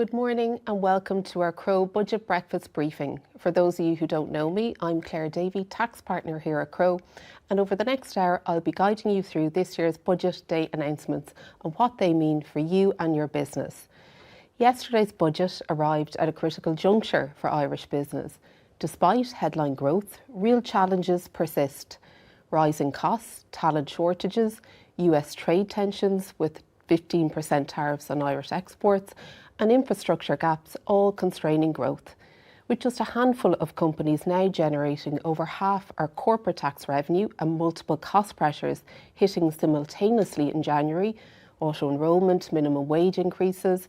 Good morning and welcome to our Crowe Budget Breakfast Briefing. For those of you who don't know me, I'm Claire Davey, tax partner here at Crowe, and over the next hour I'll be guiding you through this year's Budget Day announcements and what they mean for you and your business. Yesterday's budget arrived at a critical juncture for Irish business. Despite headline growth, real challenges persist. Rising costs, talent shortages, US trade tensions with 15% tariffs on Irish exports, and infrastructure gaps all constraining growth. With just a handful of companies now generating over half our corporate tax revenue and multiple cost pressures hitting simultaneously in January, auto enrolment, minimum wage increases,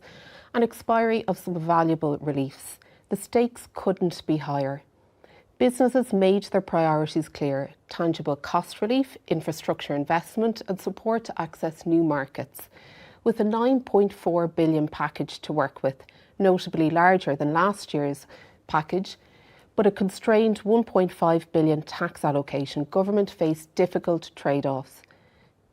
and expiry of some valuable reliefs, the stakes couldn't be higher. Businesses made their priorities clear: tangible cost relief, infrastructure investment, and support to access new markets. With a €9.4 billion package to work with, notably larger than last year's package, but a constrained €1.5 billion tax allocation, government faced difficult trade-offs.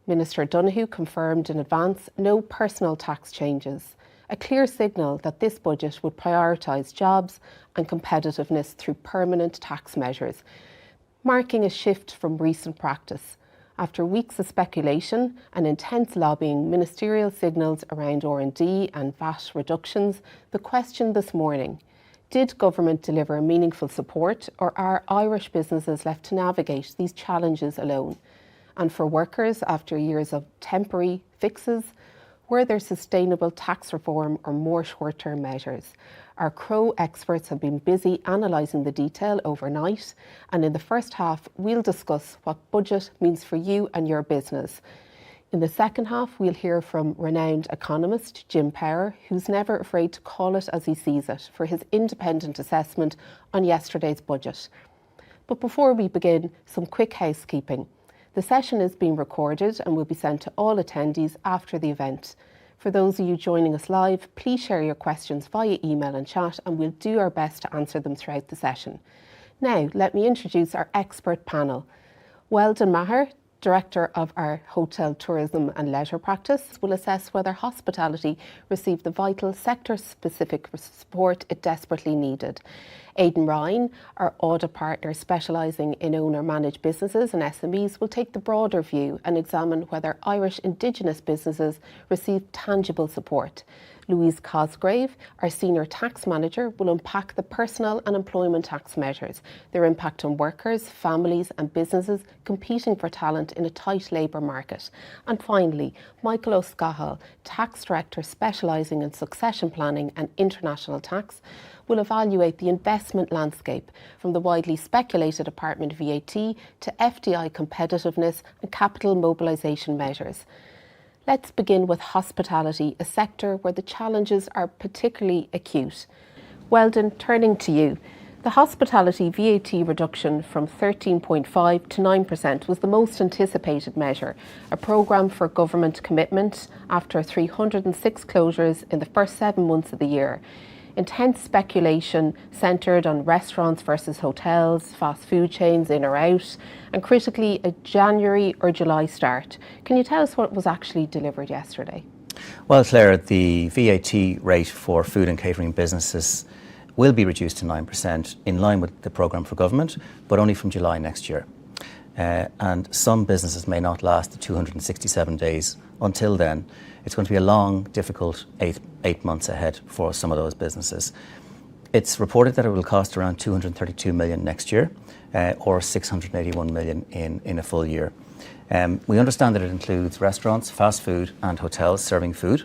Minister Donoghue confirmed in advance no personal tax changes, a clear signal that this budget would prioritise jobs and competitiveness through permanent tax measures, marking a shift from recent practice. After weeks of speculation and intense lobbying, ministerial signals around R&D and VAT reductions, the question this morning: did government deliver meaningful support, or are Irish businesses left to navigate these challenges alone? And for workers, after years of temporary fixes, were there sustainable tax reform or more short-term measures? Our Crowe experts have been busy analysing the detail overnight, and in the first half we'll discuss what budget means for you and your business. In the second half we'll hear from renowned economist Jim Power, who's never afraid to call it as he sees it, for his independent assessment on yesterday's budget. But before we begin, some quick housekeeping. The session is being recorded and will be sent to all attendees after the event. For those of you joining us live, please share your questions via email and chat, and we'll do our best to answer them throughout the session. Now, let me introduce our expert panel. Weldon Maher, Director of our Hotel, Tourism and Leisure Practice, will assess whether hospitality received the vital sector-specific support it desperately needed. Aidan Ryan, our audit partner specialising in owner-managed businesses and SMEs, will take the broader view and examine whether Irish Indigenous businesses received tangible support. Louise Cosgrave, our Senior Tax Manager, will unpack the personal and employment tax measures, their impact on workers, families and businesses competing for talent in a tight labour market. And finally, Michael O'Scahal, Tax Director specialising in succession planning and international tax, will evaluate the investment landscape from the widely speculated apartment VAT to FDI competitiveness and capital mobilisation measures. Let's begin with hospitality, a sector where the challenges are particularly acute. Weldon, turning to you. The hospitality VAT reduction from 13.5% to 9% was the most anticipated measure, a programme for government commitment after 306 closures in the first 7 months of the year. Intense speculation centred on restaurants versus hotels, fast food chains in or out, and critically a January or July start. Can you tell us what was actually delivered yesterday? Well, Claire, the VAT rate for food and catering businesses will be reduced to 9% in line with the programme for government, but only from July next year. And some businesses may not last the 267 days until then. It's going to be a long, difficult eight months ahead for some of those businesses. It's reported that it will cost around 232 million next year, or 681 million in a full year. We understand that it includes restaurants, fast food and hotels serving food,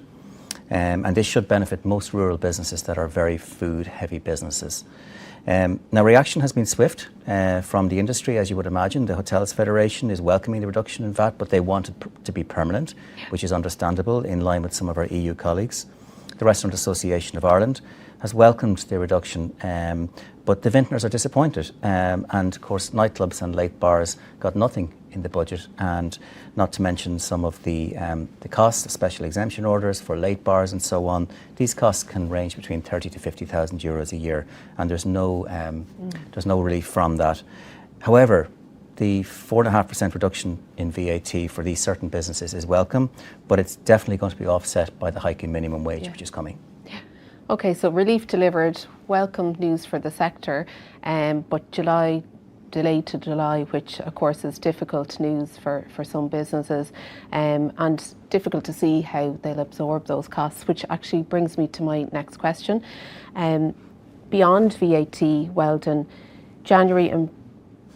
and this should benefit most rural businesses that are very food-heavy businesses. Now, reaction has been swift from the industry, as you would imagine. The Hotels Federation is welcoming the reduction in VAT, but they want it to be permanent, which is understandable, in line with some of our EU colleagues. The Restaurant Association of Ireland has welcomed the reduction, but the vintners are disappointed. And of course, nightclubs and late bars got nothing in the budget, and not to mention some of the costs, special exemption orders for late bars and so on. These costs can range between 30 to 50,000 euros a year, and there's no relief from that. However, the 4.5% reduction in VAT for these certain businesses is welcome, but it's definitely going to be offset by the hike in minimum wage, which is coming. Okay, so relief delivered, welcome news for the sector, but July, delayed to July, which of course is difficult news for some businesses, and difficult to see how they'll absorb those costs, which actually brings me to my next question. Beyond VAT, Weldon, January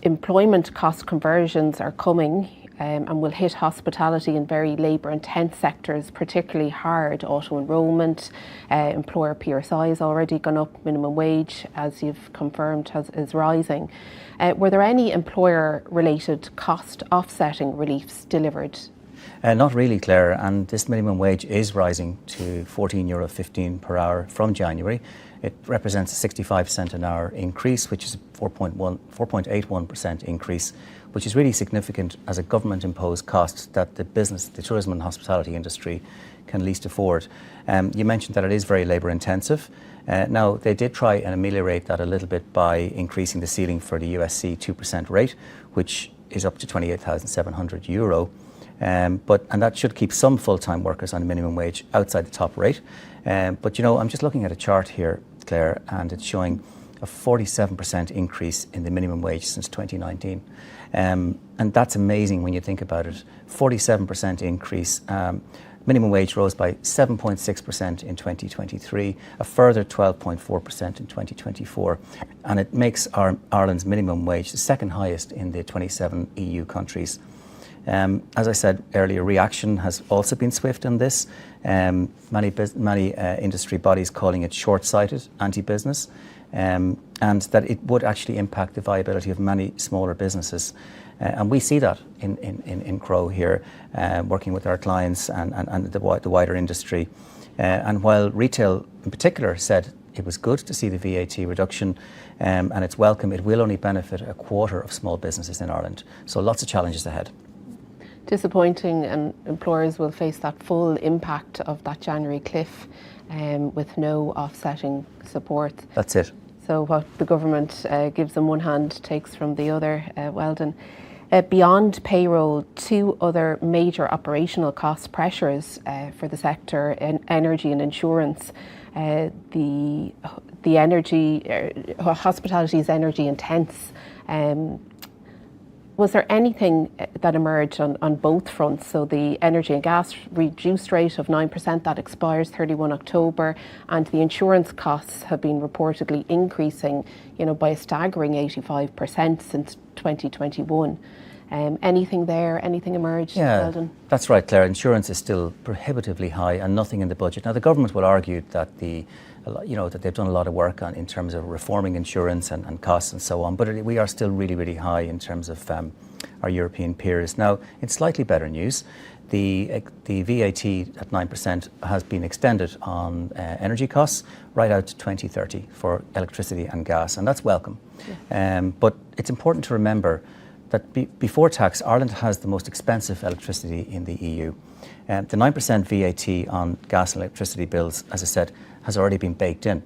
employment cost conversions are coming, and will hit hospitality and very labour-intense sectors particularly hard. Auto-enrolment, employer PSI has already gone up, minimum wage, as you've confirmed, is rising. Were there any employer-related cost offsetting reliefs delivered? Not really, Claire, and this minimum wage is rising to €14.15 per hour from January. It represents a 65 cent an hour increase, which is a 4.81% increase, which is really significant as a government-imposed cost that the tourism and hospitality industry can least afford. You mentioned that it is very labour-intensive. Now, they did try and ameliorate that a little bit by increasing the ceiling for the USC 2% rate, which is up to €28,700. And that should keep some full-time workers on a minimum wage outside the top rate. But I'm just looking at a chart here, Claire, and it's showing a 47% increase in the minimum wage since 2019. And that's amazing when you think about it. 47% increase. Minimum wage rose by 7.6% in 2023, a further 12.4% in 2024. And it makes Ireland's minimum wage the second highest in the 27 EU countries. As I said earlier, reaction has also been swift on this. Many industry bodies calling it short-sighted, anti-business, and that it would actually impact the viability of many smaller businesses. And we see that in Crowe here, working with our clients and the wider industry. And while retail in particular said it was good to see the VAT reduction and it's welcome, it will only benefit a quarter of small businesses in Ireland. So lots of challenges ahead. Disappointing, and employers will face that full impact of that January cliff with no offsetting support. That's it. So what the government gives them one hand takes from the other. Weldon. Beyond payroll, two other major operational cost pressures for the sector, energy and insurance. The energy, hospitality is energy intense. Was there anything that emerged on both fronts? So the energy and gas reduced rate of 9% that expires 31 October, and the insurance costs have been reportedly increasing, by a staggering 85% since 2021. Anything there? Anything emerged? Yeah, Weldon? That's right, Claire. Insurance is still prohibitively high, and nothing in the budget. Now, the government will argue that that they've done a lot of work in terms of reforming insurance and costs and so on, but we are still really, really high in terms of our European peers. Now, in slightly better news, the VAT at 9% has been extended on energy costs right out to 2030 for electricity and gas, and that's welcome. Yeah. But it's important to remember that before tax, Ireland has the most expensive electricity in the EU. The 9% VAT on gas and electricity bills, as I said, has already been baked in.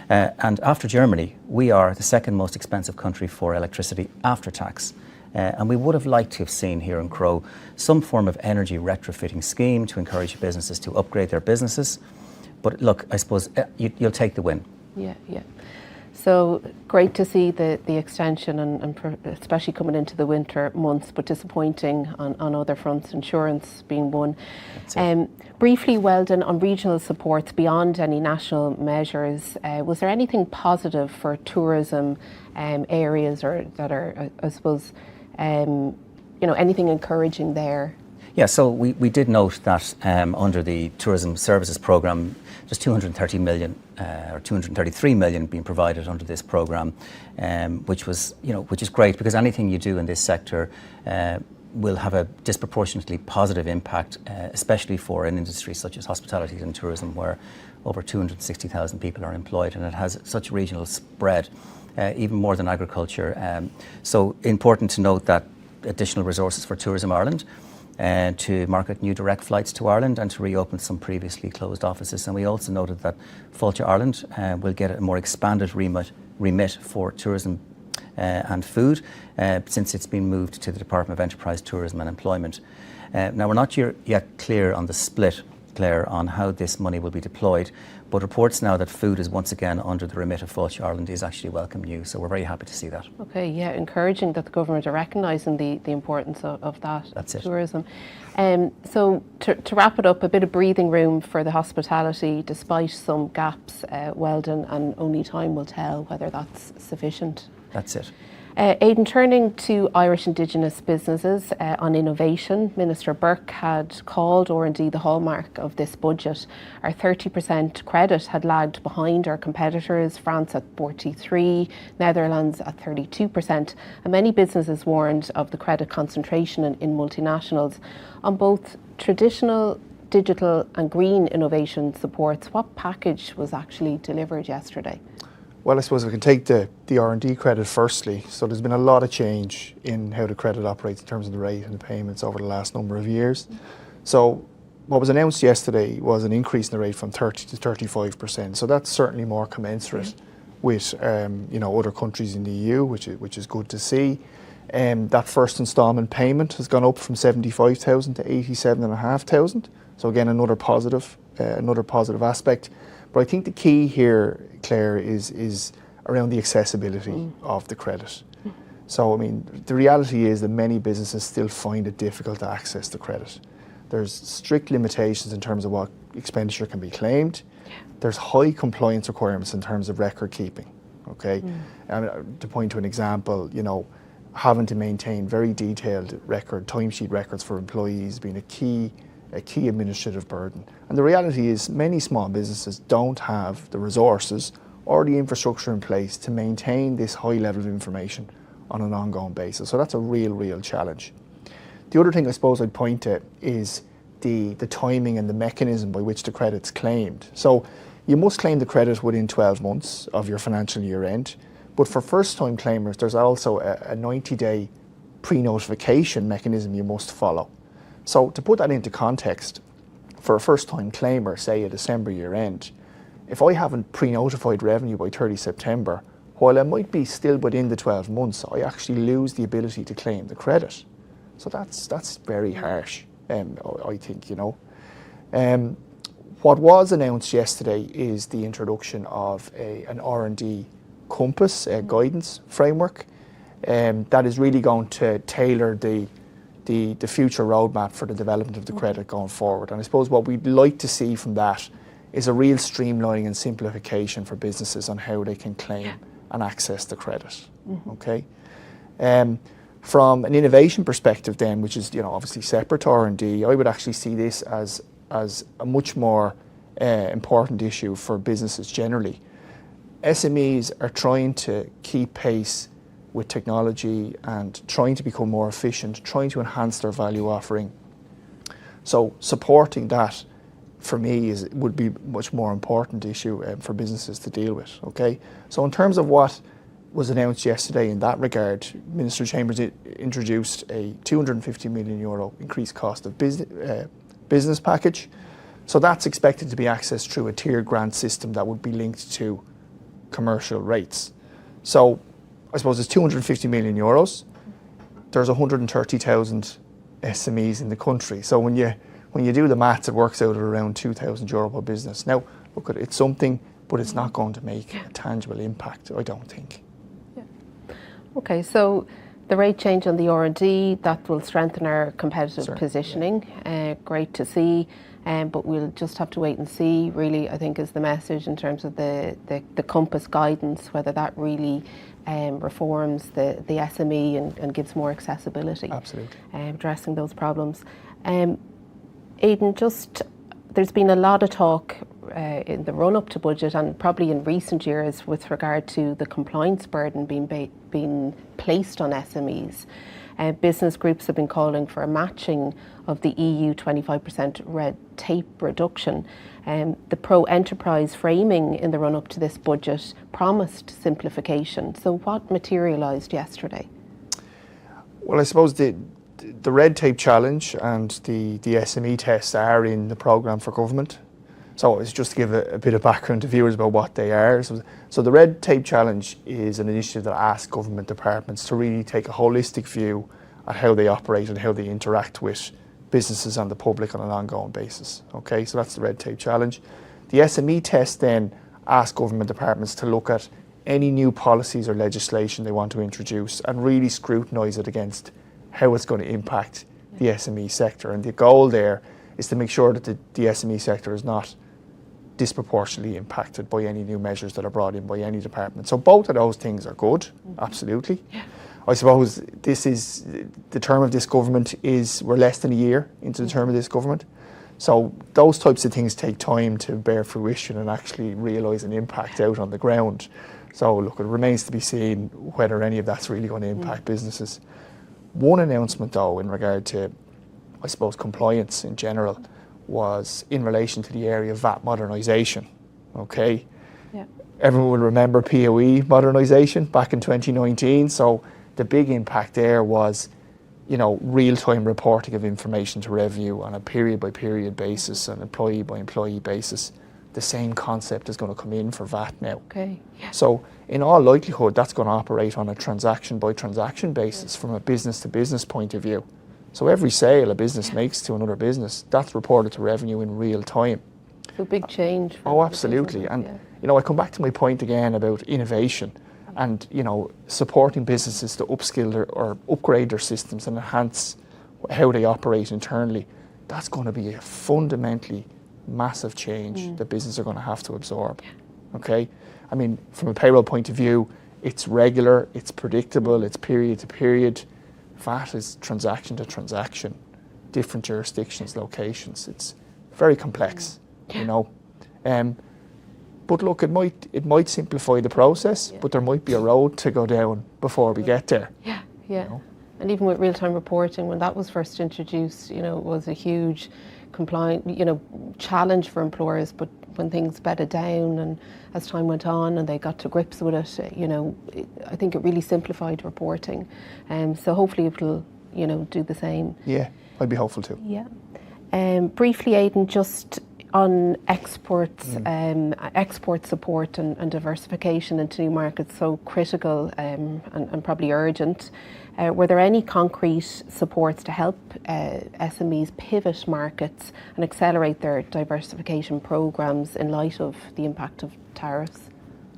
And after Germany, we are the second most expensive country for electricity after tax. And we would have liked to have seen here in Crowe some form of energy retrofitting scheme to encourage businesses to upgrade their businesses. But look, I suppose you'll take the win. Yeah. So great to see the extension and especially coming into the winter months, but disappointing on other fronts, insurance being one. Briefly, Weldon, on regional supports beyond any national measures, was there anything positive for tourism areas or that are, I suppose, anything encouraging there? Yeah, so we did note that under the Tourism Services Programme, there's 230 million or 233 million being provided under this programme, which is great, because anything you do in this sector will have a disproportionately positive impact, especially for an industry such as hospitality and tourism, where over 260,000 people are employed, and it has such regional spread, even more than agriculture. So important to note that additional resources for Tourism Ireland, to market new direct flights to Ireland and to reopen some previously closed offices. And we also noted that Fáilte Ireland will get a more expanded remit for tourism and food, since it's been moved to the Department of Enterprise, Tourism and Employment. Now, we're not yet clear on the split Claire, on how this money will be deployed, but reports now that food is once again under the remit of Crowe Ireland is actually welcome news, so we're very happy to see that. Okay, yeah, encouraging that the government are recognising the importance of that. That's it. Tourism. So to wrap it up, a bit of breathing room for the hospitality, despite some gaps, Weldon, and only time will tell whether that's sufficient. That's it. Aidan, turning to Irish Indigenous businesses on innovation, Minister Burke had called R&D the hallmark of this budget. Our 30% credit had lagged behind our competitors, France at 43%, Netherlands at 32%, and many businesses warned of the credit concentration in multinationals. On both traditional, digital and green innovation supports, what package was actually delivered yesterday? Well, I suppose we can take the R&D credit firstly. So there's been a lot of change in how the credit operates in terms of the rate and the payments over the last number of years. So what was announced yesterday was an increase in the rate from 30 to 35%. So that's certainly more commensurate with other countries in the EU, which is good to see. That first instalment payment has gone up from 75,000 to 87,500. So again, another positive aspect. But I think the key here, Claire, is around the accessibility of the credit. So, I mean, the reality is that many businesses still find it difficult to access the credit. There's strict limitations in terms of what expenditure can be claimed. There's high compliance requirements in terms of record keeping, okay? To point to an example, having to maintain very detailed timesheet records for employees being a key administrative burden. And the reality is many small businesses don't have the resources or the infrastructure in place to maintain this high level of information on an ongoing basis. So that's a real challenge. The other thing I suppose I'd point to is the timing and the mechanism by which the credit's claimed. So you must claim the credit within 12 months of your financial year end, but for first time claimers there's also a 90-day pre-notification mechanism you must follow. So to put that into context, for a first-time claimer, say a December year end, if I haven't pre-notified revenue by 30 September, while I might be still within the 12 months, I actually lose the ability to claim the credit. So that's very harsh, I think, What was announced yesterday is the introduction of an R&D compass guidance framework that is really going to tailor the future roadmap for the development of the credit going forward. And I suppose what we'd like to see from that is a real streamlining and simplification for businesses on how they can claim and access the credit. Okay. From an innovation perspective then, which is obviously separate to R&D, I would actually see this as a much more important issue for businesses generally. SMEs are trying to keep pace with technology and trying to become more efficient, trying to enhance their value offering. So supporting that, for me, would be a much more important issue for businesses to deal with. Okay. So in terms of what was announced yesterday in that regard, Minister Chambers introduced a €250 million increased cost of business package. So that's expected to be accessed through a tiered grant system that would be linked to commercial rates. So I suppose it's €250 million. There's 130,000 SMEs in the country. So when you do the maths, it works out at around €2,000 per business. Now, look, it's something, but it's not going to make a tangible impact, I don't think. Yeah. Okay, so the rate change on the R&D, that will strengthen our competitive positioning. Great to see. But we'll just have to wait and see, really, I think, is the message in terms of the compass guidance, whether that really reforms the SME and gives more accessibility. Absolutely. Addressing those problems. Aidan, there's been a lot of talk in the run-up to budget and probably in recent years with regard to the compliance burden being placed on SMEs. Business groups have been calling for a matching of the EU 25% red tape reduction. The pro-enterprise framing in the run-up to this budget promised simplification. So what materialised yesterday? Well, I suppose the red tape challenge and the SME tests are in the programme for government. So it's just to give a bit of background to viewers about what they are. So the red tape challenge is an initiative that asks government departments to really take a holistic view at how they operate and how they interact with businesses and the public on an ongoing basis. Okay, so that's the red tape challenge. The SME test then asks government departments to look at any new policies or legislation they want to introduce and really scrutinise it against how it's going to impact the SME sector. And the goal there is to make sure that the SME sector is not disproportionately impacted by any new measures that are brought in by any department. So both of those things are good, absolutely. Yeah. I suppose the term of this government is, we're less than a year into the term of this government. So those types of things take time to bear fruition and actually realise an impact out on the ground. So look, it remains to be seen whether any of that's really going to impact businesses. One announcement though in regard to, I suppose, compliance in general was in relation to the area of VAT modernisation. Okay, yeah. Everyone will remember POE modernisation back in 2019. So the big impact there was, you know, real-time reporting of information to revenue on a period-by-period basis, an employee-by-employee basis. The same concept is going to come in for VAT now. Okay. Yeah. So in all likelihood, that's going to operate on a transaction-by-transaction basis from a business-to-business point of view. So every sale a business makes to another business, that's reported to revenue in real time. So big change. Oh, absolutely. And you know, I come back to my point again about innovation and, you know, supporting businesses to upskill or upgrade their systems and enhance how they operate internally. That's going to be a fundamentally massive change that businesses are going to have to absorb. Okay? I mean, from a payroll point of view, it's regular, it's predictable, it's period to period. VAT is transaction to transaction, different jurisdictions, locations. It's very complex, you know. But look, it might simplify the process, but there might be a road to go down before we get there. Yeah, yeah. You know? And even with real-time reporting, when that was first introduced, you know, it was a huge challenge for employers. But when things bedded down and as time went on and they got to grips with it, you know, I think it really simplified reporting. So hopefully it will, you know, do the same. Yeah, I'd be hopeful too. Yeah. Briefly, Aidan, just on exports, export support and diversification into new markets, so critical and probably urgent. Were there any concrete supports to help SMEs pivot markets and accelerate their diversification programs in light of the impact of tariffs?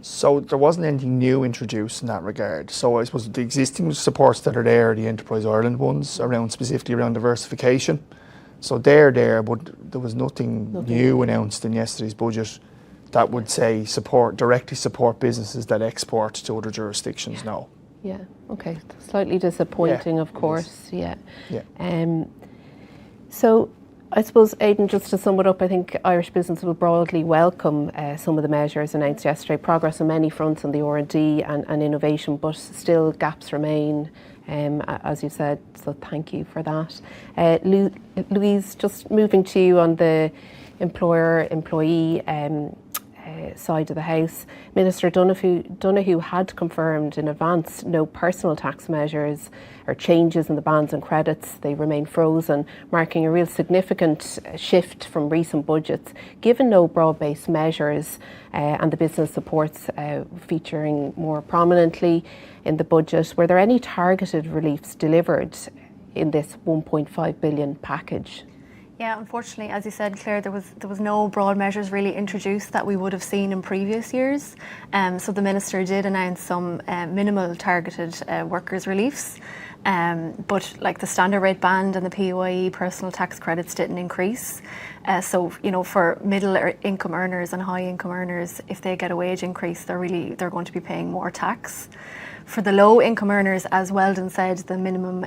So there wasn't anything new introduced in that regard. So I suppose the existing supports that are there are the Enterprise Ireland ones, specifically around diversification. So they're there, but there was nothing new announced in yesterday's budget that would say directly support businesses that export to other jurisdictions. No. Yeah. Okay. Slightly disappointing, of course. Yeah. So I suppose, Aidan, just to sum it up, I think Irish business will broadly welcome some of the measures announced yesterday. Progress on many fronts on the R&D and innovation, but still gaps remain. As you said, so thank you for that. Louise, just moving to you on the employer-employee side of the house. Minister Donoghue had confirmed in advance no personal tax measures or changes in the bans and credits. They remain frozen, marking a real significant shift from recent budgets. Given no broad-based measures and the business supports featuring more prominently in the budget, were there any targeted reliefs delivered in this 1.5 billion package? Yeah, unfortunately, as you said, Claire, there was no broad measures really introduced that we would have seen in previous years. So the Minister did announce some minimal targeted workers' reliefs, but like the standard rate band and the POIE personal tax credits didn't increase. So, you know, for middle income earners and high income earners, if they get a wage increase, they're going to be paying more tax. For the low income earners, as Weldon said, the minimum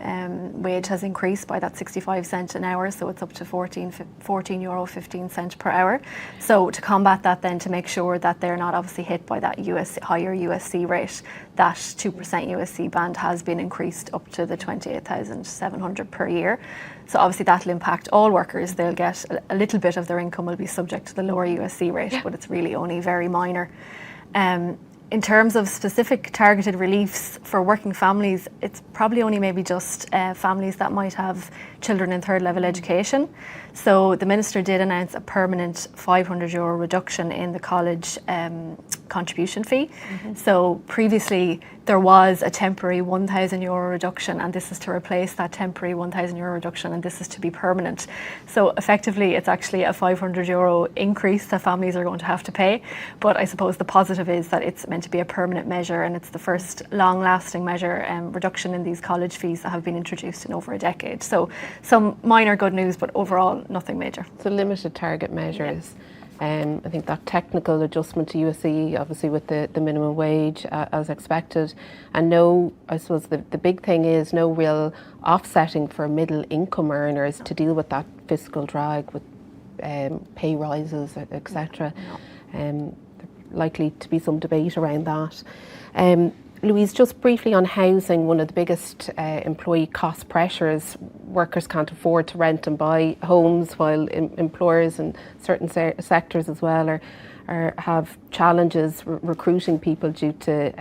wage has increased by that 65 cent an hour, so it's up to €14.15 per hour. So to combat that then, to make sure that they're not obviously hit by that higher USC rate, that 2% USC band has been increased up to the 28,700 per year. So obviously that'll impact all workers. They'll get a little bit of their income will be subject to the lower USC rate, but it's really only very minor. In terms of specific targeted reliefs for working families, it's probably only maybe just families that might have children in third level education. So the Minister did announce a permanent €500 reduction in the college contribution fee. So previously there was a temporary €1,000 reduction, and this is to replace that temporary €1,000 reduction, and this is to be permanent. So effectively it's actually a €500 increase that families are going to have to pay. But I suppose the positive is that it's meant to be a permanent measure, and it's the first long-lasting measure reduction in these college fees that have been introduced in over a decade. So some minor good news, but overall nothing major. So limited target measures. I think that technical adjustment to USE, obviously with the minimum wage as expected, and I suppose the big thing is no real offsetting for middle income earners to deal with that fiscal drag with pay rises, etc. Likely to be some debate around that. Louise, just briefly on housing, one of the biggest employee cost pressures, workers can't afford to rent and buy homes, while employers in certain sectors as well have challenges recruiting people due to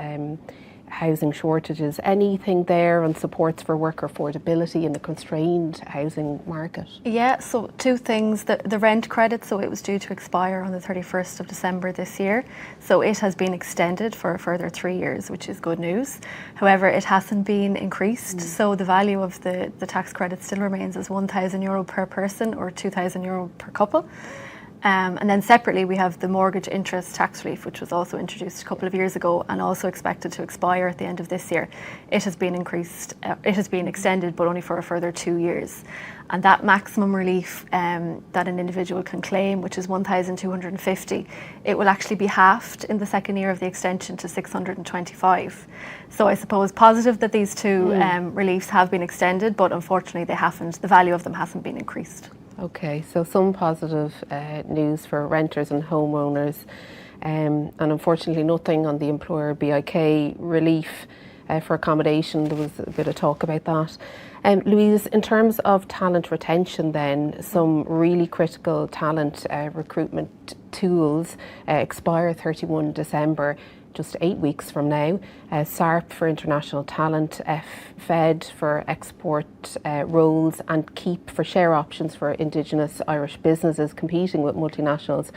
housing shortages. Anything there on supports for worker affordability in the constrained housing market? Yeah, so two things. The rent credit, so it was due to expire on the 31st of December this year. So it has been extended for a further 3 years, which is good news. However, it hasn't been increased. So the value of the tax credit still remains as €1,000 per person or €2,000 per couple. And then separately we have the mortgage interest tax relief, which was also introduced a couple of years ago and also expected to expire at the end of this year. It has been extended, but only for a further 2 years. And that maximum relief that an individual can claim, which is €1,250, it will actually be halved in the second year of the extension to €625. So I suppose positive that these two reliefs have been extended, but unfortunately the value of them hasn't been increased. Okay, so some positive news for renters and homeowners, and unfortunately nothing on the employer BIK relief for accommodation. There was a bit of talk about that. Louise, in terms of talent retention then, some really critical talent recruitment tools expire 31 December. Just 8 weeks from now. SARP for international talent, FED for export roles, and KEEP for share options for Indigenous Irish businesses competing with multinationals.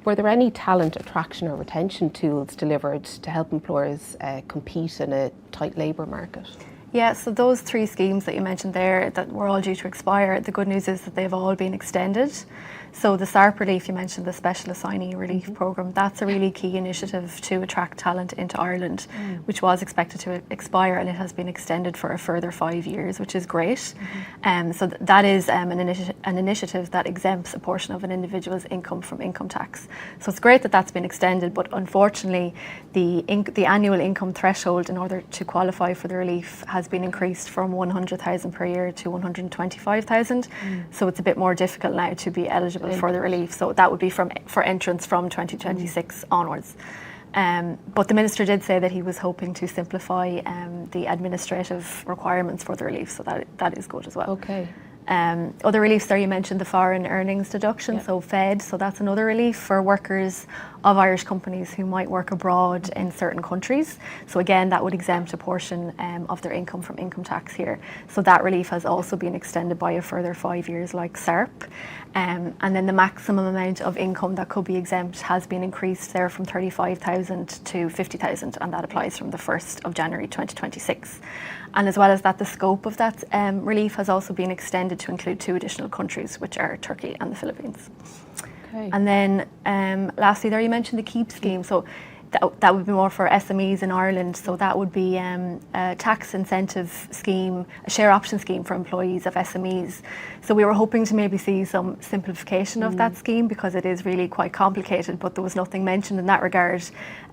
Were there any talent attraction or retention tools delivered to help employers compete in a tight labour market? Yeah, so those 3 schemes that you mentioned there that were all due to expire, the good news is that they've all been extended. So the SARP relief, you mentioned the Special Assignee Relief Programme, that's a really key initiative to attract talent into Ireland, which was expected to expire, and it has been extended for a further 5 years, which is great. So that is an initiative that exempts a portion of an individual's income from income tax. So it's great that that's been extended, but unfortunately the annual income threshold in order to qualify for the relief has been increased from 100,000 per year to 125,000. So it's a bit more difficult now to be eligible for the relief. So that would be for entrance from 2026 onwards. But the Minister did say that he was hoping to simplify the administrative requirements for the relief, so that is good as well. Okay. Other reliefs there, you mentioned the foreign earnings deduction, so FED, so that's another relief for workers of Irish companies who might work abroad in certain countries. So again, that would exempt a portion of their income from income tax here. So that relief has also been extended by a further 5 years like SARP. And then the maximum amount of income that could be exempt has been increased there from 35,000 to 50,000, and that applies from the 1st of January 2026. And as well as that, the scope of that relief has also been extended to include 2 additional countries, which are Turkey and the Philippines. Okay. And then lastly there, you mentioned the KEEP scheme. So that would be more for SMEs in Ireland. So that would be a tax incentive scheme, a share option scheme for employees of SMEs. So we were hoping to maybe see some simplification of that scheme, because it is really quite complicated, but there was nothing mentioned in that regard.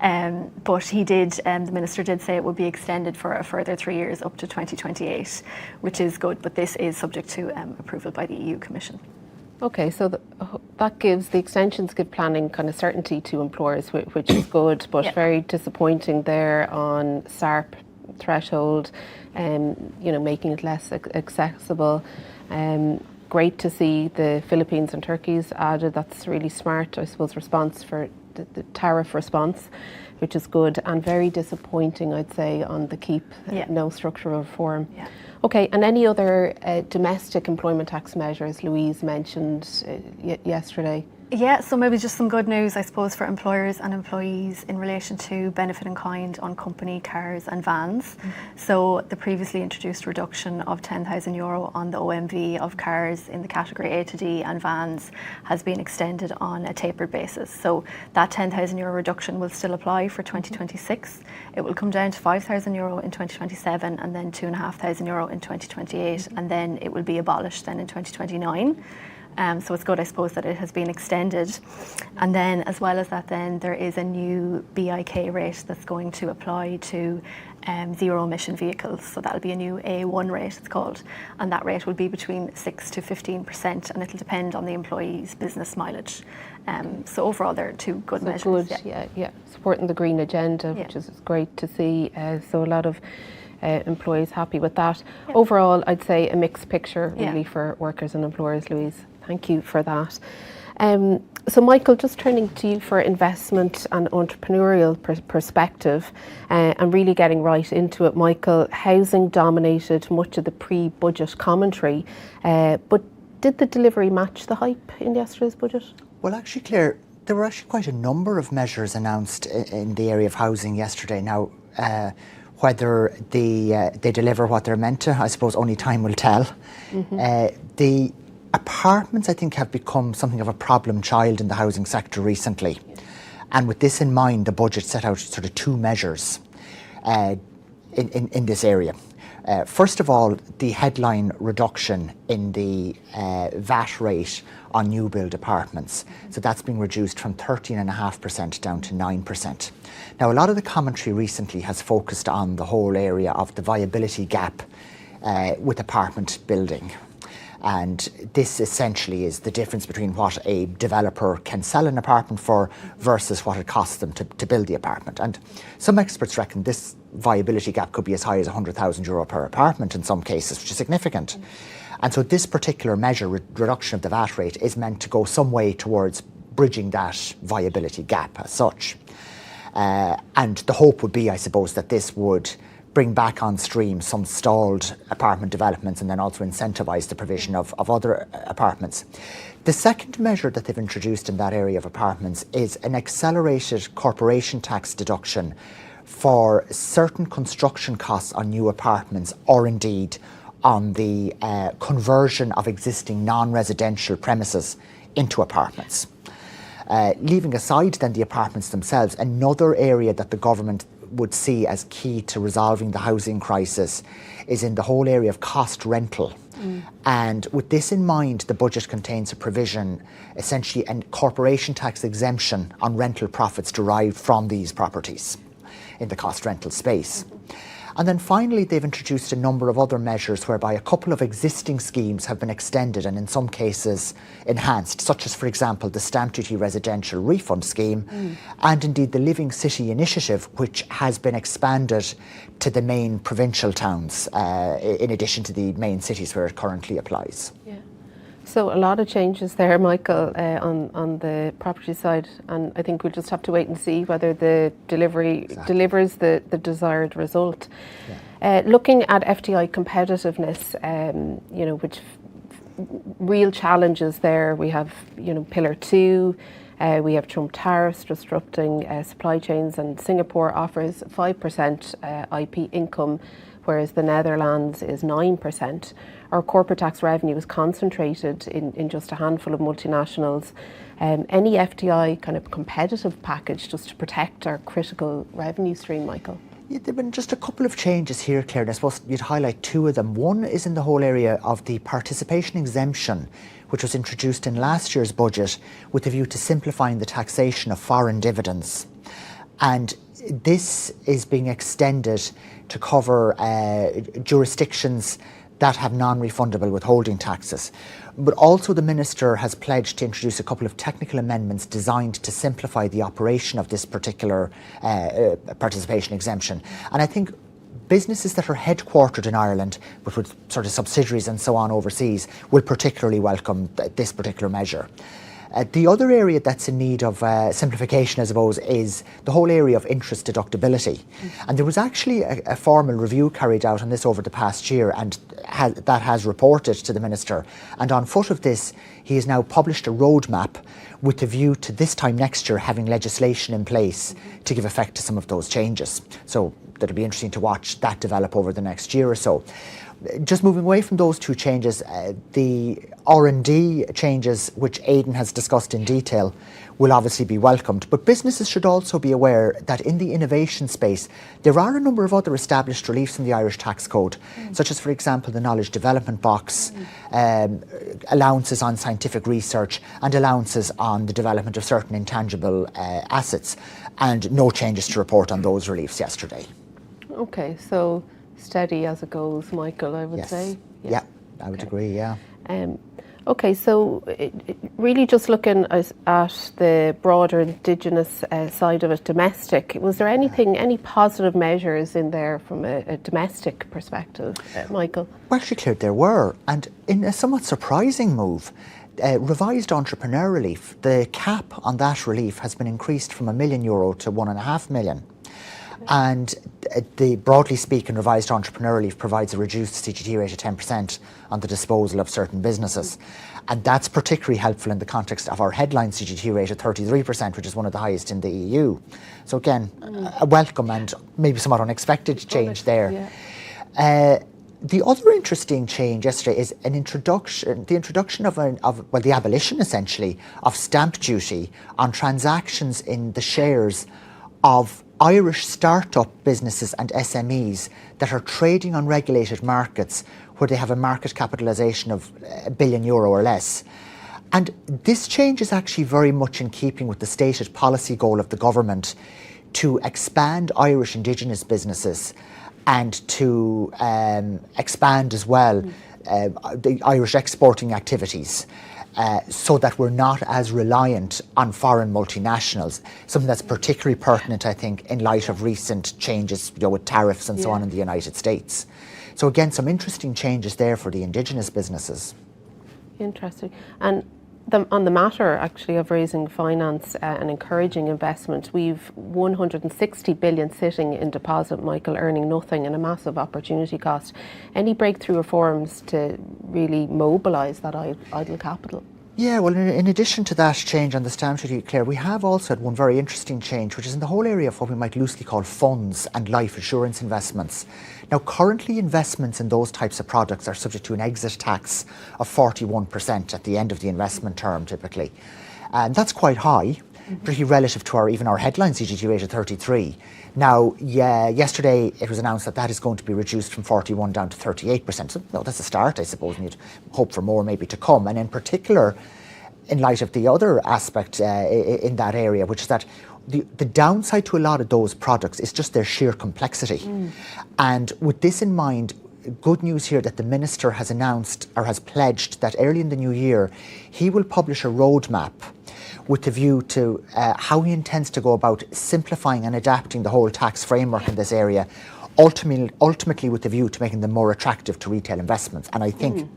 But the Minister did say it would be extended for a further 3 years up to 2028, which is good, but this is subject to approval by the EU Commission. Okay, so that gives, the extensions give planning kind of certainty to employers, which is good, but very disappointing there on SARP threshold, making it less accessible. Great to see the Philippines and Turkey's added. That's really smart, I suppose, response for the tariff response. which is good, and very disappointing, I'd say, on the keep, Yeah. no structural reform. Yeah. Okay, and any other domestic employment tax measures Louise mentioned yesterday? Yeah, so maybe just some good news, I suppose, for employers and employees in relation to benefit in kind on company cars and vans. So the previously introduced reduction of €10,000 on the OMV of cars in the category A to D and vans has been extended on a tapered basis. So that €10,000 reduction will still apply for 2026. It will come down to €5,000 in 2027 and then €2,500 in 2028, and then it will be abolished then in 2029. So it's good, I suppose, that it has been extended. And then as well as that, then there is a new BIK rate that's going to apply to zero emission vehicles. So that'll be a new A1 rate, it's called. And that rate will be between 6 to 15%, and it'll depend on the employee's business mileage. So overall, there are two good measures. Good, yeah. Supporting the green agenda, which is great to see. So a lot of employees happy with that. Yeah. Overall, I'd say a mixed picture really for workers and employers, Louise. Thank you for that. So Michael, just turning to you for investment and entrepreneurial perspective, and really getting right into it, Michael, housing dominated much of the pre-budget commentary, but did the delivery match the hype in yesterday's budget? Well, actually, Claire, there were actually quite a number of measures announced in the area of housing yesterday. Now, whether they deliver what they're meant to, I suppose only time will tell. The apartments, I think, have become something of a problem child in the housing sector recently. And with this in mind, the budget set out sort of two measures in this area. First of all, the headline reduction in the VAT rate on new build apartments. So that's being reduced from 13.5% down to 9%. Now, a lot of the commentary recently has focused on the whole area of the viability gap with apartment building. And this essentially is the difference between what a developer can sell an apartment for versus what it costs them to build the apartment. And some experts reckon this viability gap could be as high as €100,000 per apartment in some cases, which is significant. And so this particular measure, reduction of the VAT rate, is meant to go some way towards bridging that viability gap as such. And the hope would be, I suppose, that this would bring back on stream some stalled apartment developments and then also incentivise the provision of other apartments. The second measure that they've introduced in that area of apartments is an accelerated corporation tax deduction for certain construction costs on new apartments, or indeed on the conversion of existing non-residential premises into apartments. Leaving aside then the apartments themselves, another area that the government would see as key to resolving the housing crisis is in the whole area of cost rental. And with this in mind, the budget contains a provision, essentially a corporation tax exemption on rental profits derived from these properties in the cost rental space. And then finally, they've introduced a number of other measures whereby a couple of existing schemes have been extended and in some cases enhanced, such as, for example, the Stamp Duty Residential Refund Scheme and indeed the Living City Initiative, which has been expanded to the main provincial towns in addition to the main cities where it currently applies. Yeah. So a lot of changes there, Michael, on the property side, and I think we'll just have to wait and see whether the delivery delivers the desired result. Yeah. Looking at FDI competitiveness, which real challenges there. We have, Pillar 2, we have Trump tariffs disrupting supply chains, and Singapore offers 5% IP income, whereas the Netherlands is 9%. Our corporate tax revenue is concentrated in just a handful of multinationals. Any FDI kind of competitive package just to protect our critical revenue stream, Michael? Yeah, there have been just a couple of changes here, Claire, and I suppose you'd highlight two of them. One is in the whole area of the participation exemption, which was introduced in last year's budget with a view to simplifying the taxation of foreign dividends. And this is being extended to cover jurisdictions that have non-refundable withholding taxes. But also the Minister has pledged to introduce a couple of technical amendments designed to simplify the operation of this particular participation exemption. And I think businesses that are headquartered in Ireland, but with sort of subsidiaries and so on overseas, will particularly welcome this particular measure. The other area that's in need of simplification, I suppose, is the whole area of interest deductibility. And there was actually a formal review carried out on this over the past year, and that has reported to the Minister. And on foot of this, he has now published a roadmap with a view to this time next year having legislation in place to give effect to some of those changes. So that'll be interesting to watch that develop over the next year or so. Just moving away from those two changes, the R&D changes, which Aidan has discussed in detail, will obviously be welcomed. But businesses should also be aware that in the innovation space, there are a number of other established reliefs in the Irish tax code, such as, for example, the Knowledge Development Box, allowances on scientific research, and allowances on the development of certain intangible assets, and no changes to report on those reliefs yesterday. Okay, so steady as it goes, Michael, I would say. Yeah, I would agree, yeah. Okay, so really just looking at the broader Indigenous side of it, domestic, was there any positive measures in there from a domestic perspective, Michael? Well, actually, Claire, there were, and in a somewhat surprising move, revised entrepreneur relief, the cap on that relief has been increased from €1 million to €1.5 million. And the broadly speaking, revised entrepreneur relief provides a reduced CGT rate of 10% on the disposal of certain businesses. And that's particularly helpful in the context of our headline CGT rate of 33%, which is one of the highest in the EU. So again, a welcome and maybe somewhat unexpected change there. Yeah. The other interesting change yesterday is the introduction of the abolition essentially of stamp duty on transactions in the shares of Irish start-up businesses and SMEs that are trading on regulated markets where they have a market capitalisation of €1 billion or less. And this change is actually very much in keeping with the stated policy goal of the government to expand Irish Indigenous businesses and to expand as well the Irish exporting activities. So that we're not as reliant on foreign multinationals, something that's particularly pertinent, I think, in light of recent changes with tariffs and so on in the United States. So again, some interesting changes there for the Indigenous businesses. Interesting. And on the matter, actually, of raising finance and encouraging investment, we've 160 billion sitting in deposit, Michael, earning nothing, and a massive opportunity cost. Any breakthrough reforms to really mobilise that idle capital? Yeah, well, in addition to that change on the stamp duty, Claire, we have also had one very interesting change, which is in the whole area of what we might loosely call funds and life assurance investments. Now, currently investments in those types of products are subject to an exit tax of 41% at the end of the investment term, typically. And that's quite high, pretty relative to even our headline CGT rate of 33. Now, yesterday it was announced that that is going to be reduced from 41 down to 38%. So, no, that's a start, I suppose, and you'd hope for more maybe to come. And in particular, in light of the other aspect in that area, which is that the downside to a lot of those products is just their sheer complexity. And with this in mind, good news here that the Minister has announced or has pledged that early in the new year, he will publish a roadmap with a view to how he intends to go about simplifying and adapting the whole tax framework in this area, ultimately with the view to making them more attractive to retail investments. And I think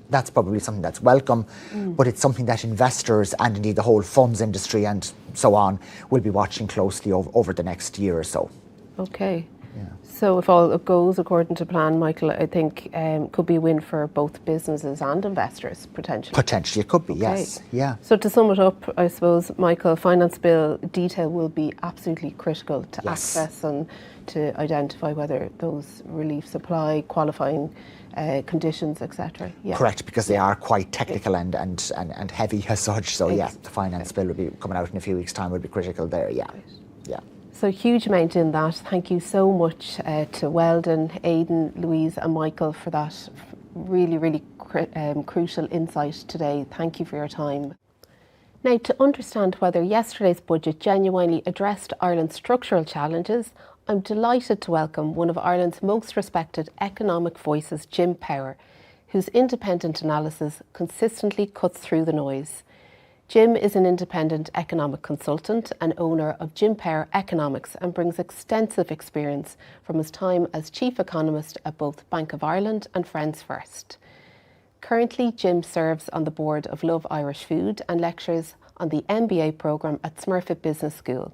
that's probably something that's welcome, but it's something that investors and indeed the whole funds industry and so on will be watching closely over the next year or so. Okay. Yeah. So if all goes according to plan, Michael, I think could be a win for both businesses and investors, potentially. Potentially, it could be, yes. Yeah. So to sum it up, I suppose, Michael, Finance Bill detail will be absolutely critical to access and to identify whether those reliefs apply, qualifying conditions, etc. Yeah. Correct, because they are quite technical and heavy as such. So yeah, the Finance Bill will be coming out in a few weeks' time, will be critical there, yeah. Right. Yeah. So huge amount in that. Thank you so much to Weldon, Aidan, Louise and Michael for that really crucial insight today. Thank you for your time. Now, to understand whether yesterday's budget genuinely addressed Ireland's structural challenges, I'm delighted to welcome one of Ireland's most respected economic voices, Jim Power, whose independent analysis consistently cuts through the noise. Jim is an independent economic consultant and owner of Jim Power Economics and brings extensive experience from his time as chief economist at both Bank of Ireland and Friends First. Currently, Jim serves on the board of Love Irish Food and lectures on the MBA programme at Smurfit Business School.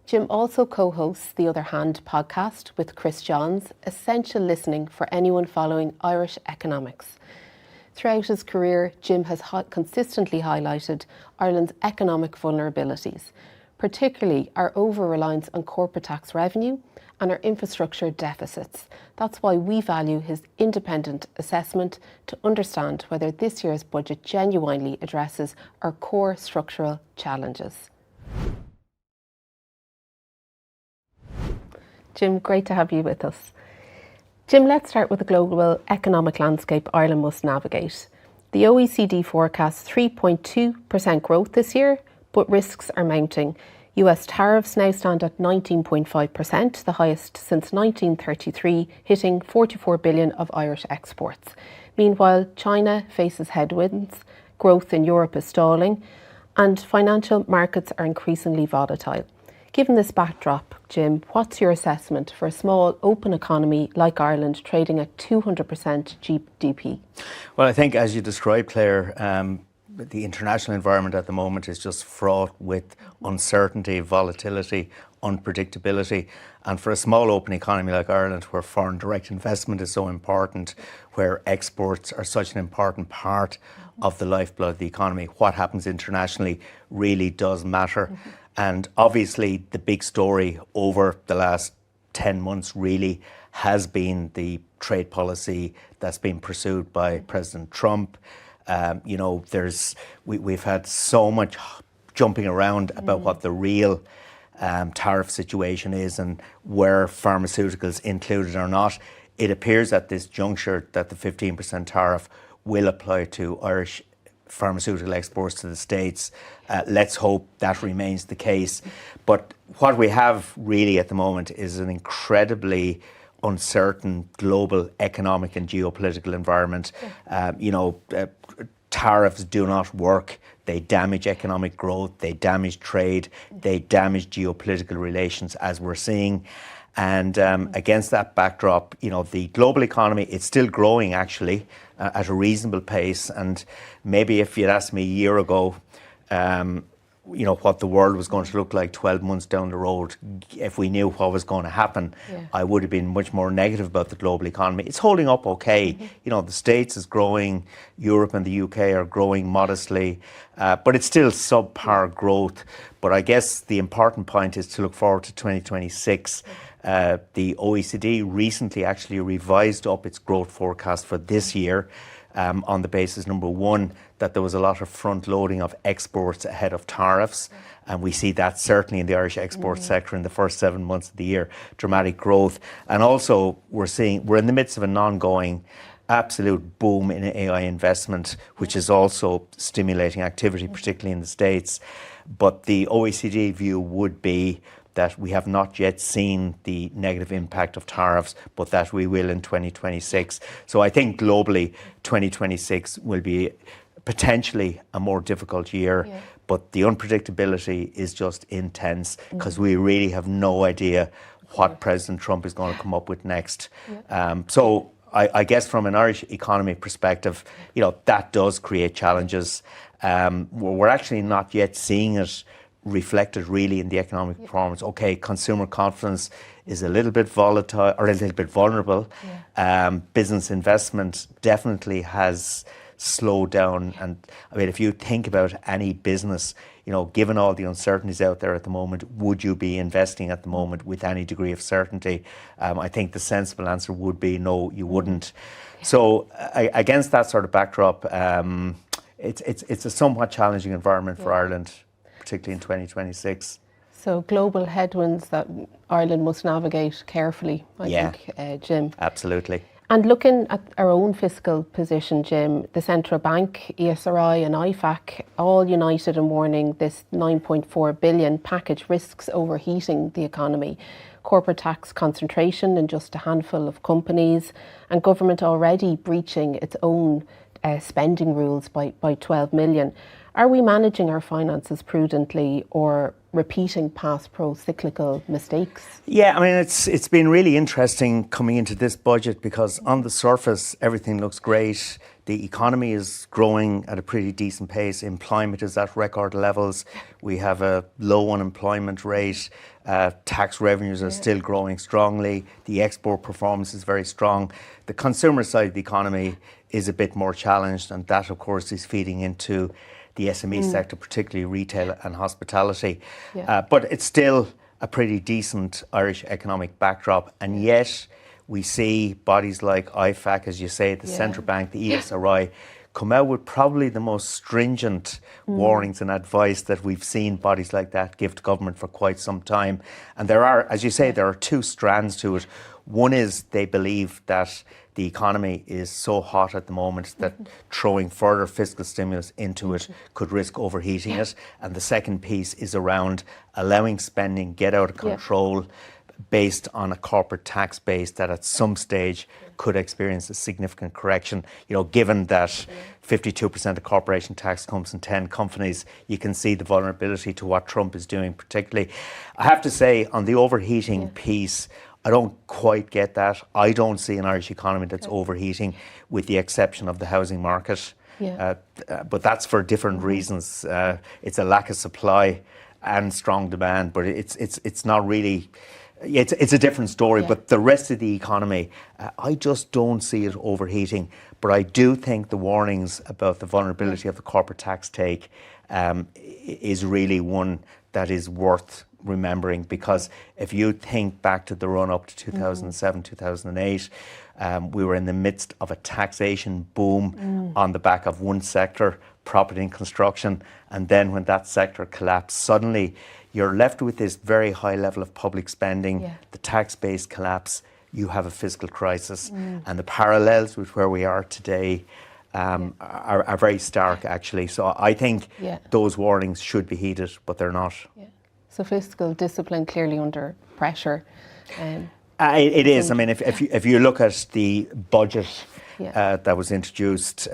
Jim also co-hosts the Other Hand podcast with Chris Johns, essential listening for anyone following Irish economics. Throughout his career, Jim has consistently highlighted Ireland's economic vulnerabilities, particularly our over-reliance on corporate tax revenue and our infrastructure deficits. That's why we value his independent assessment to understand whether this year's budget genuinely addresses our core structural challenges. Jim, great to have you with us. Jim, let's start with the global economic landscape Ireland must navigate. The OECD forecasts 3.2% growth this year, but risks are mounting. US tariffs now stand at 19.5%, the highest since 1933, hitting 44 billion of Irish exports. Meanwhile, China faces headwinds, growth in Europe is stalling, and financial markets are increasingly volatile. Given this backdrop, Jim, what's your assessment for a small, open economy like Ireland trading at 200% GDP? Well, I think, as you described, Claire, the international environment at the moment is just fraught with uncertainty, volatility, unpredictability. And for a small, open economy like Ireland, where foreign direct investment is so important, where exports are such an important part of the lifeblood of the economy, what happens internationally really does matter. And obviously, the big story over the last 10 months really has been the trade policy that's been pursued by President Trump. We've had so much jumping around about what the real tariff situation is and where pharmaceuticals included or not. It appears at this juncture that the 15% tariff will apply to Irish pharmaceutical exports to the States. Let's hope that remains the case. But what we have really at the moment is an incredibly uncertain global economic and geopolitical environment. Tariffs do not work. They damage economic growth, they damage trade, they damage geopolitical relations, as we're seeing. And against that backdrop, the global economy, it's still growing actually at a reasonable pace. And maybe if you'd asked me a year ago, what the world was going to look like 12 months down the road, if we knew what was going to happen, I would have been much more negative about the global economy. It's holding up okay. The States is growing, Europe and the UK are growing modestly, but it's still subpar growth. But I guess the important point is to look forward to 2026. The OECD recently actually revised up its growth forecast for this year on the basis, number one, that there was a lot of front loading of exports ahead of tariffs. And we see that certainly in the Irish export sector in the first 7 months of the year, dramatic growth. And also we're in the midst of an ongoing absolute boom in AI investment, which is also stimulating activity, particularly in the States. But the OECD view would be that we have not yet seen the negative impact of tariffs, but that we will in 2026. So I think globally, 2026 will be potentially a more difficult year, but the unpredictability is just intense because we really have no idea what President Trump is going to come up with next. So I guess from an Irish economy perspective, that does create challenges. We're actually not yet seeing it reflected really in the economic performance. Okay, consumer confidence is a little bit volatile or a little bit vulnerable. Business investment definitely has slowed down. And I mean, if you think about any business, given all the uncertainties out there at the moment, would you be investing at the moment with any degree of certainty? I think the sensible answer would be no, you wouldn't. So against that sort of backdrop, it's a somewhat challenging environment for Ireland, particularly in 2026. So global headwinds that Ireland must navigate carefully, I think, Jim. Absolutely. And looking at our own fiscal position, Jim, the Central Bank, ESRI and IFAC all united in warning this 9.4 billion package risks overheating the economy. Corporate tax concentration in just a handful of companies, and government already breaching its own spending rules by 12 million. Are we managing our finances prudently or repeating past pro-cyclical mistakes? Yeah, I mean, it's been really interesting coming into this budget because on the surface, everything looks great. The economy is growing at a pretty decent pace. Employment is at record levels. We have a low unemployment rate. Tax revenues are still growing strongly. The export performance is very strong. The consumer side of the economy is a bit more challenged, and that, of course, is feeding into the SME sector, particularly retail and hospitality. But it's still a pretty decent Irish economic backdrop, and yet we see bodies like IFAC, as you say, the central bank, the ESRI, come out with probably the most stringent warnings and advice that we've seen bodies like that give to government for quite some time. And there are, as you say, there are two strands to it. One is they believe that the economy is so hot at the moment that throwing further fiscal stimulus into it could risk overheating it. And the second piece is around allowing spending get out of control based on a corporate tax base that at some stage could experience a significant correction. You know, given that 52% of corporation tax comes in 10 companies, you can see the vulnerability to what Trump is doing particularly. I have to say, on the overheating piece, I don't quite get that. I don't see an Irish economy that's overheating, with the exception of the housing market. But that's for different reasons. It's a lack of supply and strong demand, but it's not really. It's a different story. But the rest of the economy, I just don't see it overheating. But I do think the warnings about the vulnerability of the corporate tax take is really one that is worth remembering, because if you think back to the run up to 2007, 2008, we were in the midst of a taxation boom on the back of one sector, property and construction, and then when that sector collapsed, suddenly you're left with this very high level of public spending, the tax base collapse, you have a fiscal crisis, and the parallels with where we are today are very stark, actually. So I think those warnings should be heeded, but they're not. So fiscal discipline clearly under pressure. It is. I mean, if you look at the budget that was introduced,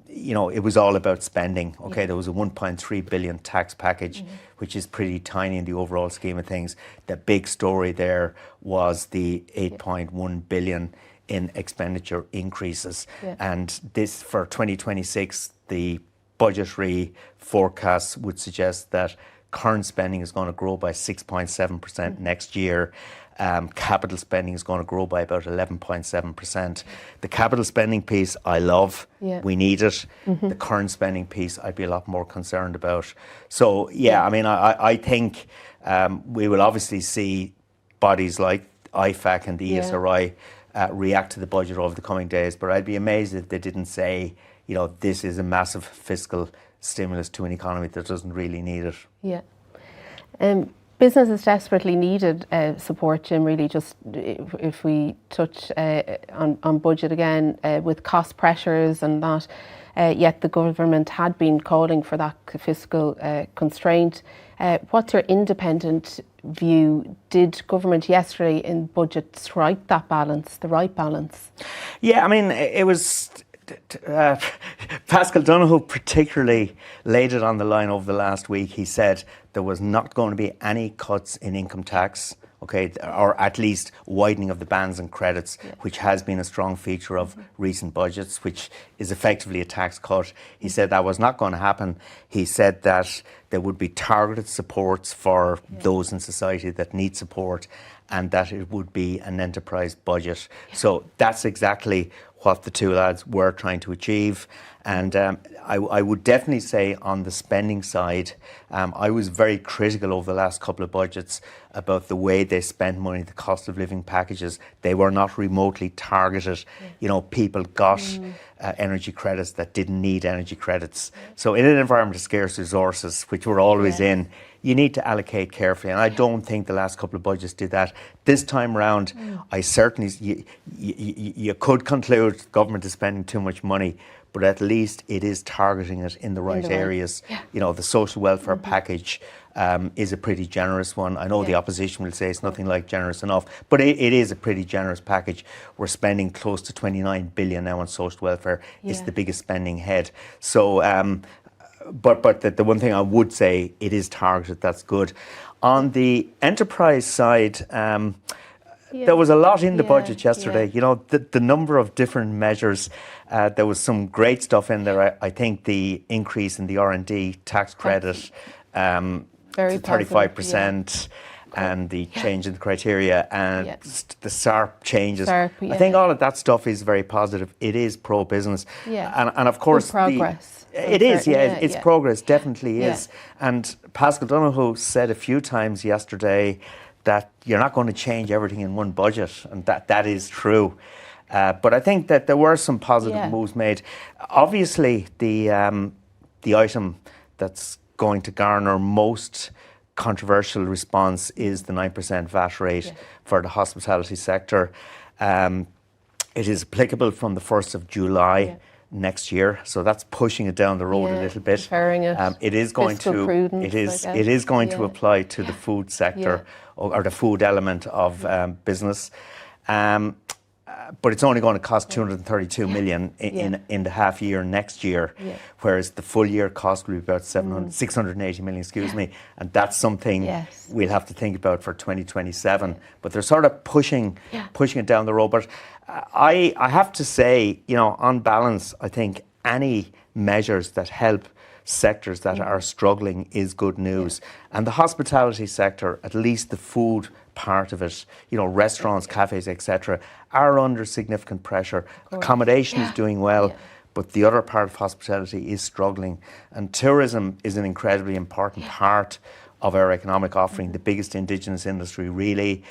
you know, it was all about spending. Okay, there was a 1.3 billion tax package, which is pretty tiny in the overall scheme of things. The big story there was the 8.1 billion in expenditure increases, and this for 2026, the budgetary forecasts would suggest that current spending is going to grow by 6.7% next year. Capital spending is going to grow by about 11.7%. The capital spending piece, I love. We need it. The current spending piece, I'd be a lot more concerned about. So, I mean, I think we will obviously see bodies like IFAC and the ESRI react to the budget over the coming days. But I'd be amazed if they didn't say, you know, this is a massive fiscal stimulus to an economy that doesn't really need it. Businesses desperately needed support, Jim, really, just if we touch on budget again, with cost pressures and that, yet the government had been calling for that fiscal constraint. What's your independent view? Did government yesterday in budget strike that balance, the right balance? Yeah, I mean, it was... Pascal Donoghue particularly laid it on the line over the last week. He said there was not going to be any cuts in income tax, okay, or at least widening of the bands and credits, which has been a strong feature of recent budgets, which is effectively a tax cut. He said that was not going to happen. He said that there would be targeted supports for those in society that need support, and that it would be an enterprise budget. So that's exactly what the two lads were trying to achieve. And I would definitely say on the spending side, I was very critical over the last couple of budgets about the way they spent money, the cost of living packages. They were not remotely targeted. You know, people got energy credits that didn't need energy credits. So in an environment of scarce resources, which we're always in, you need to allocate carefully. And I don't think the last couple of budgets did that. This time round, I certainly, you could conclude government is spending too much money, but at least it is targeting it in the right areas. You know, the social welfare package is a pretty generous one. I know the opposition will say it's nothing like generous enough, but it is a pretty generous package. We're spending close to 29 billion now on social welfare. It's the biggest spending head. So but the one thing I would say, it is targeted. That's good. On the enterprise side, there was a lot in the budget yesterday. Yeah. You know, the number of different measures. There was some great stuff in there. I think the increase in the R&D tax credit Very to 35%. positive, And the change in the criteria and the SARP changes. SARP, I think all of that stuff is very positive. It is pro-business. Yeah. And of course, Good progress. it is, it's progress, definitely Yeah. is. And Pascal Donoghue said a few times yesterday that you're not going to change everything in one budget, and that is true. But I think that there were some positive moves made. Obviously, the item that's going to garner most controversial response is the 9% VAT rate for the hospitality sector. It is applicable from the 1st of July next year, so that's pushing it down the road a little bit. Deferring it. It is going Fiscal to prudence, it is going to apply to the food sector or the food element of business. But it's only going to cost 232 million in the half year next year, whereas the full year cost will be about 680 million, excuse me, and that's something we'll have to think about for 2027. But they're sort of pushing it down the road. But I have to say, you know, on balance, I think any measures that help sectors that are struggling is good news. And the hospitality sector, at least the food part of it, you know, restaurants, cafes, etc., are under significant pressure. Accommodation is doing well, but the other part of hospitality is struggling. And tourism is an incredibly important part of our economic offering, the biggest indigenous industry, really.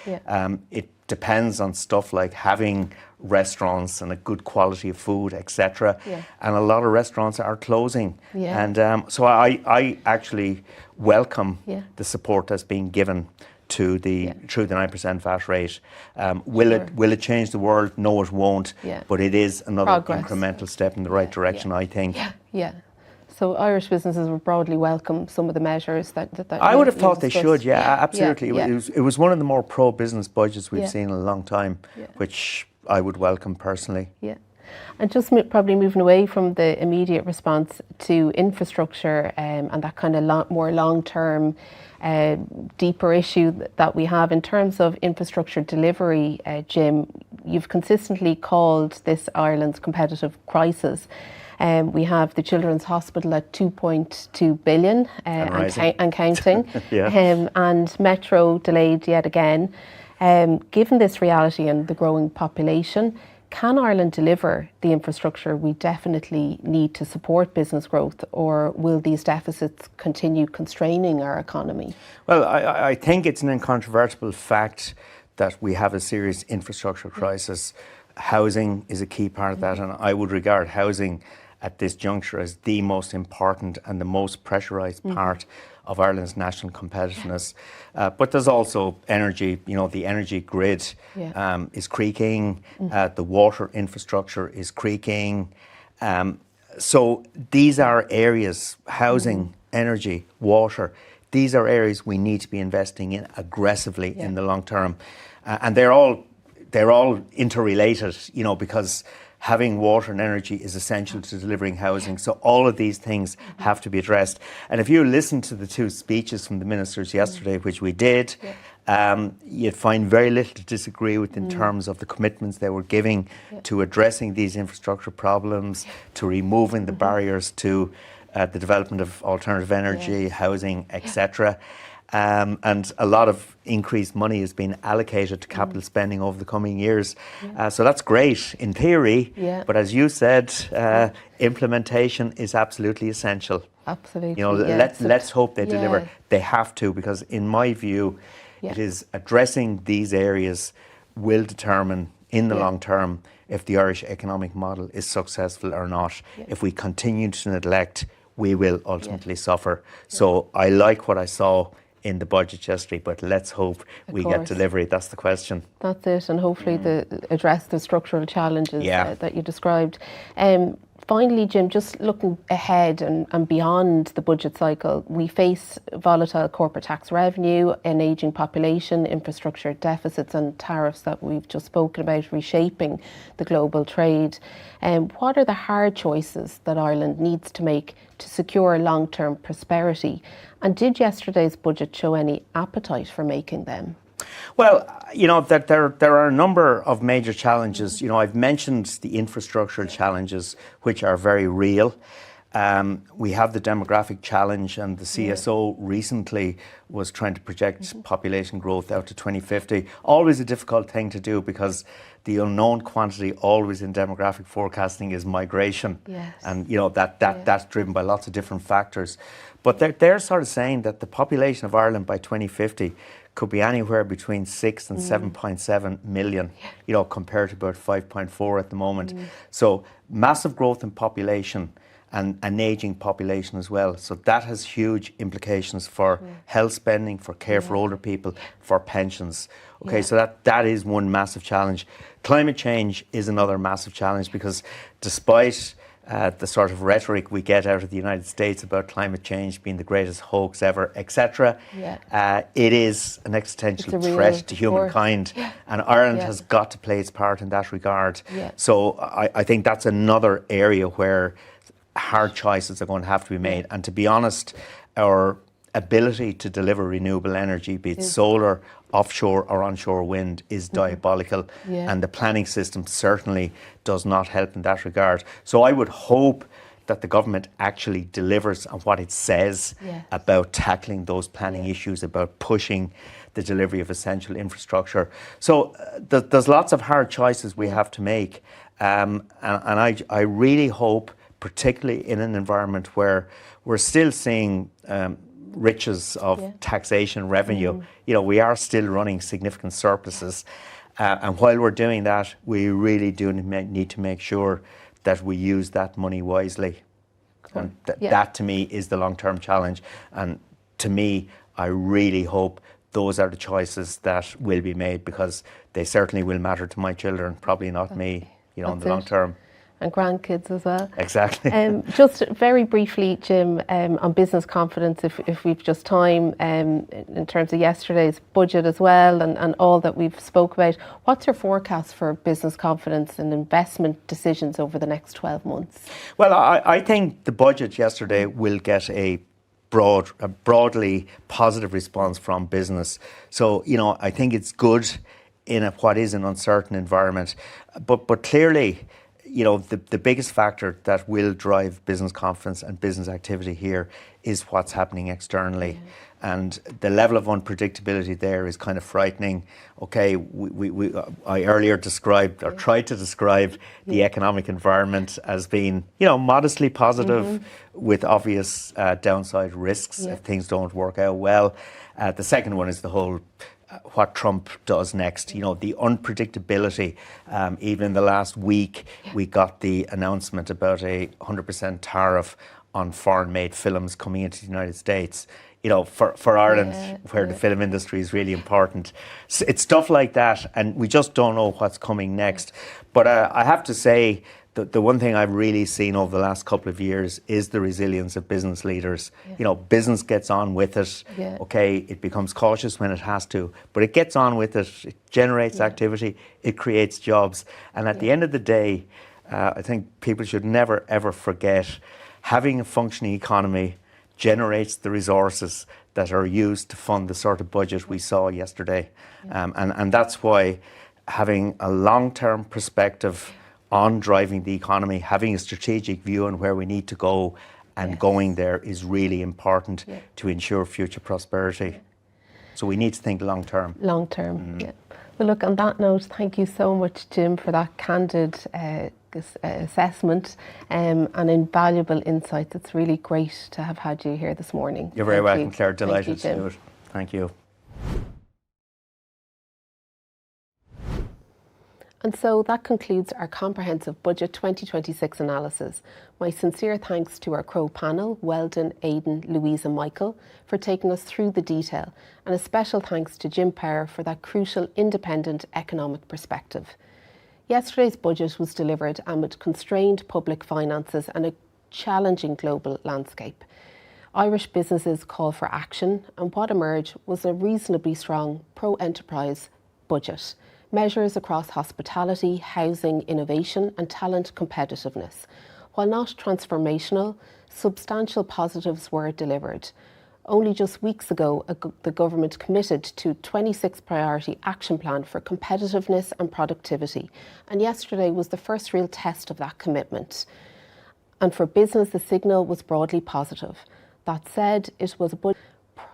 It depends on stuff like having restaurants and a good quality of food, etc. And a lot of restaurants are closing. And so I actually welcome the support that's being given to through the 9% VAT rate. Will it change the world? No, it won't. But it is another incremental step in the right direction, I think. So Irish businesses would broadly welcome some of the measures that I would have thought they should, absolutely. Yeah. It was one of the more pro-business budgets we've seen in a long time, which I would welcome personally. And just probably moving away from the immediate response to infrastructure and that kind of more long-term, deeper issue that we have in terms of infrastructure delivery, Jim, you've consistently called this Ireland's competitive crisis. We have the Children's Hospital at 2.2 billion and counting, and Metro delayed yet again. Given this reality and the growing population, can Ireland deliver the infrastructure we definitely need to support business growth, or will these deficits continue constraining our economy? Well, I think it's an incontrovertible fact that we have a serious infrastructure crisis. Housing is a key part of that, and I would regard housing at this juncture as the most important and the most pressurised part of Ireland's national competitiveness. But there's also energy. You know, the energy grid is creaking, the water infrastructure is creaking. So these are areas, housing, energy, water, these are areas we need to be investing in aggressively in the long term. And they're all interrelated, you know, because having water and energy is essential to delivering housing. So all of these things have to be addressed. And if you listen to the two speeches from the ministers yesterday, which we did, you'd find very little to disagree with in terms of the commitments they were giving to addressing these infrastructure problems, to removing the barriers to the development of alternative energy, housing, etc. And a lot of increased money has been allocated to capital spending over the coming years. So that's great in theory, but as you said, implementation is absolutely essential. Absolutely. You know, let's hope they deliver. They have to, because in my view, it is addressing these areas will determine in the long term if the Irish economic model is successful or not. If we continue to neglect, we will ultimately suffer. So I like what I saw in the budget yesterday, but let's hope we get delivery. That's the question. That's it, and hopefully address the structural challenges that you described. finally, Jim, just looking ahead and beyond the budget cycle, we face volatile corporate tax revenue, an ageing population, infrastructure deficits and tariffs that we've just spoken about reshaping the global trade. What are the hard choices that Ireland needs to make to secure long-term prosperity? And did yesterday's budget show any appetite for making them? Well, that there are a number of major challenges. I've mentioned the infrastructural challenges, which are very real. We have the demographic challenge, and the CSO recently was trying to project population growth out to 2050. Always a difficult thing to do, because the unknown quantity always in demographic forecasting is migration. Yes. And that's driven by lots of different factors. But they're sort of saying that the population of Ireland by 2050 could be anywhere between 6 and 7.7 million, compared to about 5.4 at the moment. So massive growth in population and an ageing population as well. So that has huge implications for health spending, for care for older people, for pensions. Okay, so that is one massive challenge. Climate change is another massive challenge, because despite the sort of rhetoric we get out of the United States about climate change being the greatest hoax ever, etc., it is an existential threat to humankind, and Ireland has got to play its part in that regard. So I think that's another area where hard choices are going to have to be made. And to be honest, our ability to deliver renewable energy, be it solar, offshore or onshore wind, is diabolical, and the planning system certainly does not help in that regard. So I would hope that the government actually delivers on what it says about tackling those planning issues, about pushing the delivery of essential infrastructure. So there's lots of hard choices we have to make, and I really hope, particularly in an environment where we're still seeing riches of taxation revenue, we are still running significant surpluses. And while we're doing that, we really do need to make sure that we use that money wisely. And that to me is the long-term challenge. And to me, I really hope those are the choices that will be made, because they certainly will matter to my children, probably not me, in the long term. And grandkids as well. Exactly. Just very briefly, Jim, on business confidence, if we've just time, in terms of yesterday's budget as well, and all that we've spoke about, what's your forecast for business confidence and investment decisions over the next 12 months? Well, I think the budget yesterday will get a broadly positive response from business. So, I think it's good in what is an uncertain environment. But clearly, the biggest factor that will drive business confidence and business activity here is what's happening externally. And the level of unpredictability there is kind of frightening. Okay, I earlier described, or tried to describe, the economic environment as being, modestly positive, with obvious downside risks if things don't work out well. The second one is the whole what Trump does next, the unpredictability. Even in the last week, we got the announcement about a 100% tariff on foreign-made films coming into the United States. For Ireland, where the film industry is really important. So it's stuff like that, and we just don't know what's coming next. But I have to say, the one thing I've really seen over the last couple of years is the resilience of business leaders. Business gets on with it. Okay, it becomes cautious when it has to, but it gets on with it. It generates activity. It creates jobs. And at the end of the day, I think people should never, ever forget, having a functioning economy generates the resources that are used to fund the sort of budget we saw yesterday. And that's why having a long-term perspective on driving the economy, having a strategic view on where we need to go, and going there is really important to ensure future prosperity. So we need to think long term. Long term, Well, look, on that note, thank you so much, Jim, for that candid assessment and invaluable insights. It's really great to have had you here this morning. You're very welcome, Claire. Delighted to do it. Thank you. And so that concludes our comprehensive Budget 2026 analysis. My sincere thanks to our Crowe panel, Weldon, Aidan, Louise and Michael, for taking us through the detail, and a special thanks to Jim Power for that crucial independent economic perspective. Yesterday's budget was delivered amid constrained public finances and a challenging global landscape. Irish businesses call for action, and what emerged was a reasonably strong pro-enterprise budget. Measures across hospitality, housing, innovation and talent competitiveness. While not transformational, substantial positives were delivered. Only just weeks ago, the government committed to 26 priority action plan for competitiveness and productivity, and yesterday was the first real test of that commitment. And for business, the signal was broadly positive. That said, it was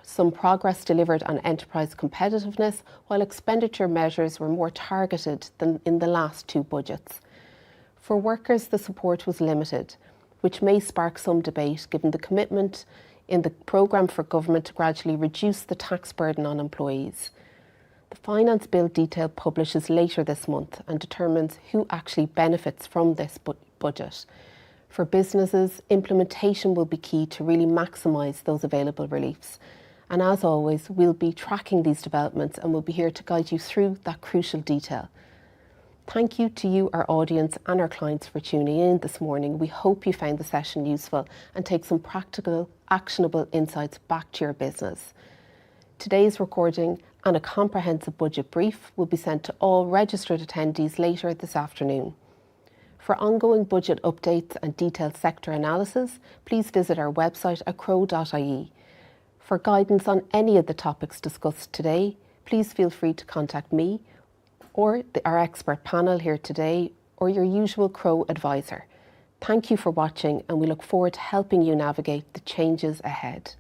some progress delivered on enterprise competitiveness, while expenditure measures were more targeted than in the last two budgets. For workers, the support was limited, which may spark some debate given the commitment in the programme for government to gradually reduce the tax burden on employees. The Finance Bill detail publishes later this month and determines who actually benefits from this budget. For businesses, implementation will be key to really maximise those available reliefs. And as always, we'll be tracking these developments and we'll be here to guide you through that crucial detail. Thank you to you, our audience and our clients for tuning in this morning. We hope you found the session useful and take some practical, actionable insights back to your business. Today's recording and a comprehensive budget brief will be sent to all registered attendees later this afternoon. For ongoing budget updates and detailed sector analysis, please visit our website at crowe.ie. For guidance on any of the topics discussed today, please feel free to contact me or our expert panel here today or your usual Crowe advisor. Thank you for watching and we look forward to helping you navigate the changes ahead.